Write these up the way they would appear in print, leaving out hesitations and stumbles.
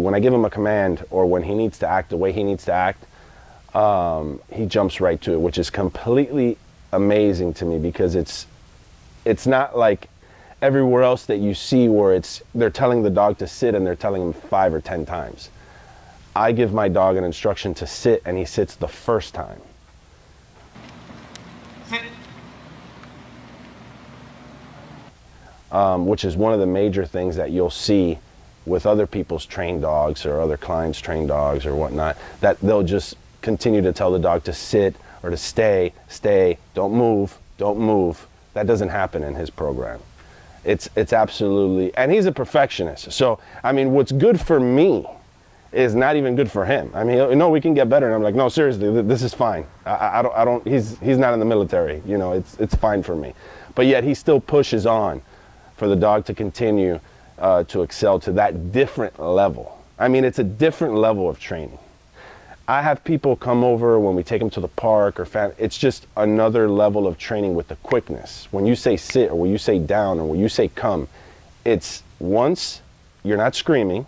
when I give him a command or when he needs to act the way he needs to act, he jumps right to it, which is completely amazing to me, because it's not like everywhere else that you see where they're telling the dog to sit and they're telling him 5 or 10 times. I give my dog an instruction to sit and he sits the first time. Sit. Which is one of the major things that you'll see with other people's trained dogs or other clients' trained dogs or whatnot, that they'll just continue to tell the dog to sit or to stay, don't move, don't move. That doesn't happen in his program. It's absolutely, and he's a perfectionist. So, I mean, what's good for me is not even good for him. I mean, no, we can get better. And I'm like, no, seriously, this is fine. I don't, he's not in the military, you know, it's fine for me. But yet he still pushes on for the dog to continue to excel to that different level. I mean, it's a different level of training. I have people come over when we take them to the park or it's just another level of training with the quickness. When you say sit or when you say down or when you say come, it's once you're not screaming,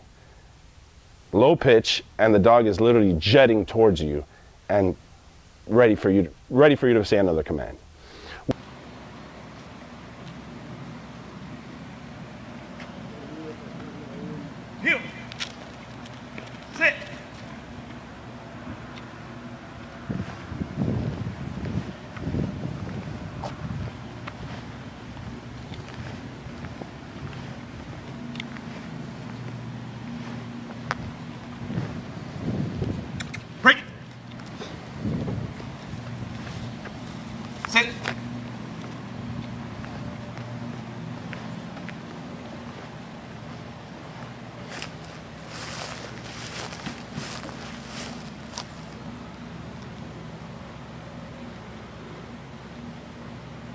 low pitch, and the dog is literally jetting towards you and ready for you to say another command. Heel. Sit. Break. Sit.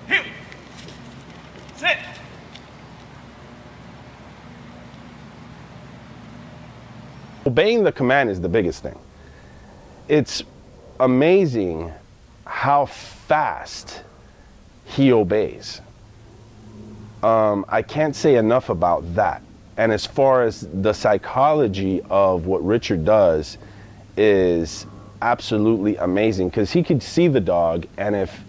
Heel. Sit. Obeying the command is the biggest thing. It's amazing how fast he obeys. I can't say enough about that. And as far as the psychology of what Richard does is absolutely amazing, because he could see the dog, and if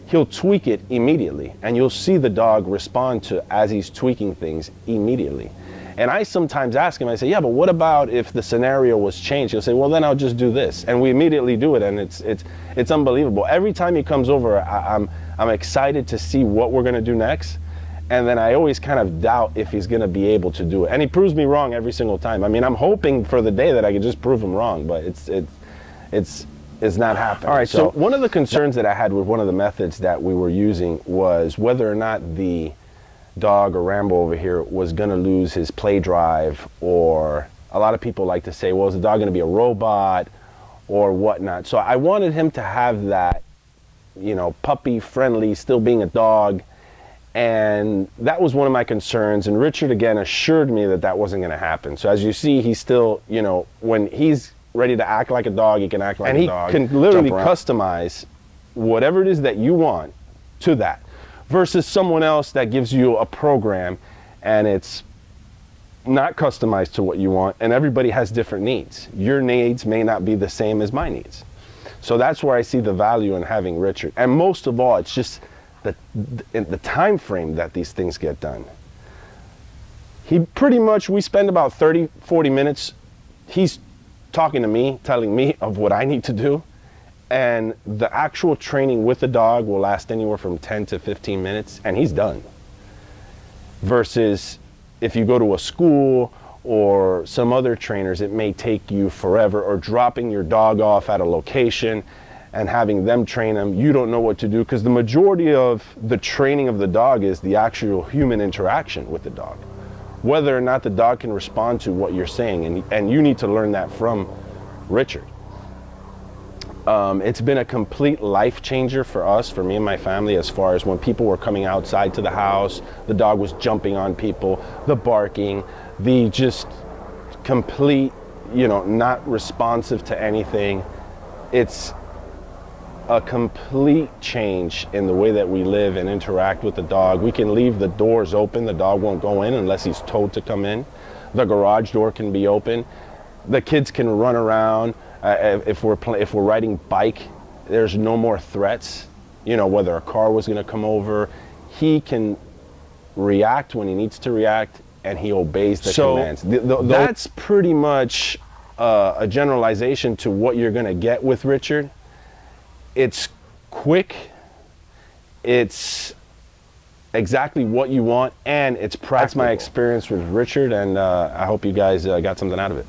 he'll tweak it immediately, and you'll see the dog respond to as he's tweaking things immediately. And I sometimes ask him, I say, yeah, but what about if the scenario was changed? He'll say, well, then I'll just do this. And we immediately do it, and it's unbelievable. Every time he comes over, I'm excited to see what we're gonna do next. And then I always kind of doubt if he's gonna be able to do it. And he proves me wrong every single time. I mean, I'm hoping for the day that I can just prove him wrong, but it's not happening. All right, so one of the concerns that I had with one of the methods that we were using was whether or not the dog or Rambo over here was going to lose his play drive, or a lot of people like to say, well, is the dog going to be a robot or whatnot? So I wanted him to have that, you know, puppy friendly, still being a dog. And that was one of my concerns. And Richard, again, assured me that that wasn't going to happen. So as you see, he's still, you know, when he's ready to act like a dog, he can act like a dog. And he can literally customize whatever it is that you want to that, versus someone else that gives you a program and it's not customized to what you want, and everybody has different needs. Your needs may not be the same as my needs. So that's where I see the value in having Richard. And most of all, it's just the time frame that these things get done. He pretty much, we spend about 30, 40 minutes. He's talking to me, telling me of what I need to do. And the actual training with the dog will last anywhere from 10 to 15 minutes, and he's done. Versus if you go to a school or some other trainers, it may take you forever, or dropping your dog off at a location and having them train him. You don't know what to do, because the majority of the training of the dog is the actual human interaction with the dog. Whether or not the dog can respond to what you're saying, and you need to learn that from Richard. It's been a complete life changer for us, for me and my family, as far as when people were coming outside to the house, the dog was jumping on people, the barking, the just complete, you know, not responsive to anything. It's a complete change in the way that we live and interact with the dog. We can leave the doors open. The dog won't go in unless he's told to come in. The garage door can be open. The kids can run around. If we're riding bike, there's no more threats. You know, whether a car was going to come over, he can react when he needs to react, and he obeys the commands. That's pretty much a generalization to what you're going to get with Richard. It's quick. It's exactly what you want, and it's practical. That's my experience with Richard, and I hope you guys got something out of it.